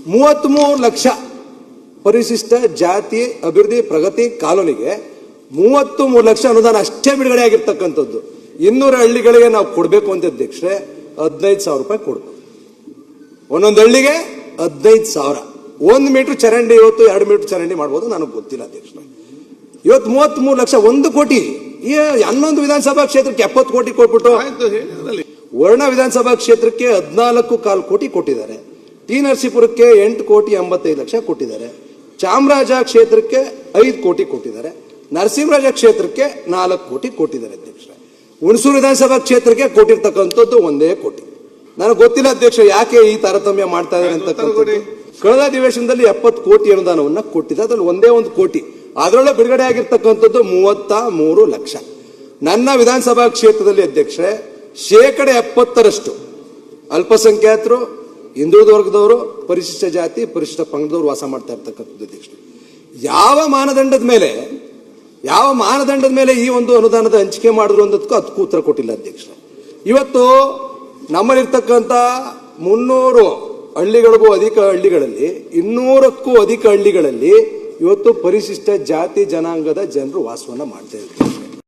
33 ಲಕ್ಷ ಪರಿಶಿಷ್ಟ ಜಾತಿ ಅಭಿವೃದ್ಧಿ ಪ್ರಗತಿ ಕಾಲೋನಿಗೆ 33 ಲಕ್ಷ ಅನುದಾನ ಅಷ್ಟೇ ಬಿಡುಗಡೆ ಆಗಿರ್ತಕ್ಕಂಥದ್ದು. 200 ಹಳ್ಳಿಗಳಿಗೆ ನಾವು ಕೊಡಬೇಕು ಅಂತ ಅಧ್ಯಕ್ಷರೇ 15,000 ರೂಪಾಯಿ ಕೊಡಬೇಕು. ಒಂದೊಂದು ಹಳ್ಳಿಗೆ 15,000. 1 ಮೀಟರ್ ಚರಂಡಿ ಇವತ್ತು 2 ಮೀಟರ್ ಚರಂಡಿ ಮಾಡ್ಬೋದು, ನನಗೆ ಗೊತ್ತಿಲ್ಲ ಅಧ್ಯಕ್ಷರೇ. ಇವತ್ತು 33 ಲಕ್ಷ 1 ಕೋಟಿ. ಈ 11 ವಿಧಾನಸಭಾ ಕ್ಷೇತ್ರಕ್ಕೆ 70 ಕೋಟಿ ಕೊಟ್ಬಿಟ್ಟು ವರ್ಣ ವಿಧಾನಸಭಾ ಕ್ಷೇತ್ರಕ್ಕೆ 14.25 ಕೋಟಿ ಕೊಟ್ಟಿದ್ದಾರೆ. ಟಿ ನರಸೀಪುರಕ್ಕೆ 8 ಕೋಟಿ 85 ಲಕ್ಷ ಕೊಟ್ಟಿದ್ದಾರೆ. ಚಾಮರಾಜ ಕ್ಷೇತ್ರಕ್ಕೆ 5 ಕೋಟಿ ಕೊಟ್ಟಿದ್ದಾರೆ. ನರಸಿಂಹರಾಜ ಕ್ಷೇತ್ರಕ್ಕೆ 4 ಕೋಟಿ ಕೊಟ್ಟಿದ್ದಾರೆ ಅಧ್ಯಕ್ಷರೇ. ಹುಣಸೂರು ವಿಧಾನಸಭಾ ಕ್ಷೇತ್ರಕ್ಕೆ ಕೊಟ್ಟಿರ್ತಕ್ಕಂಥದ್ದು 1 ಕೋಟಿ. ನನಗೆ ಗೊತ್ತಿಲ್ಲ ಅಧ್ಯಕ್ಷ ಯಾಕೆ ಈ ತಾರತಮ್ಯ ಮಾಡ್ತಾ ಇದ್ದಾರೆ ಅಂತಕ್ಕಂಥದ್ದು. ಕಳೆದ ಅಧಿವೇಶನದಲ್ಲಿ 70 ಕೋಟಿ ಅನುದಾನವನ್ನ ಕೊಟ್ಟಿದೆ, ಅದ್ರಲ್ಲಿ 1 ಕೋಟಿ ಅದರೊಳಗೆ ಬಿಡುಗಡೆ ಆಗಿರ್ತಕ್ಕಂಥದ್ದು 33 ಲಕ್ಷ. ನನ್ನ ವಿಧಾನಸಭಾ ಕ್ಷೇತ್ರದಲ್ಲಿ ಅಧ್ಯಕ್ಷರೇ 70% ಅಲ್ಪಸಂಖ್ಯಾತರು, ಹಿಂದುಳಿದ ವರ್ಗದವರು, ಪರಿಶಿಷ್ಟ ಜಾತಿ ಪರಿಶಿಷ್ಟ ಪಂಗಡದವರು ವಾಸ ಮಾಡ್ತಾ ಇರ್ತಕ್ಕಂಥದ್ದು ಅಧ್ಯಕ್ಷರೇ. ಯಾವ ಮಾನದಂಡದ ಮೇಲೆ ಈ ಒಂದು ಅನುದಾನದ ಹಂಚಿಕೆ ಮಾಡಿದ್ರು ಅನ್ನೋದಕ್ಕೂ ಅದಕ್ಕೂ ಉತ್ತರ ಕೊಟ್ಟಿಲ್ಲ ಅಧ್ಯಕ್ಷರೇ. ಇವತ್ತು ನಮ್ಮಲ್ಲಿರ್ತಕ್ಕಂಥ 300 ಹಳ್ಳಿಗಳಿಗೂ ಅಧಿಕ ಹಳ್ಳಿಗಳಲ್ಲಿ 200ಕ್ಕೂ ಅಧಿಕ ಹಳ್ಳಿಗಳಲ್ಲಿ ಇವತ್ತು ಪರಿಶಿಷ್ಟ ಜಾತಿ ಜನಾಂಗದ ಜನರು ವಾಸವನ್ನ ಮಾಡ್ತಾ ಇದ್ದಾರೆ.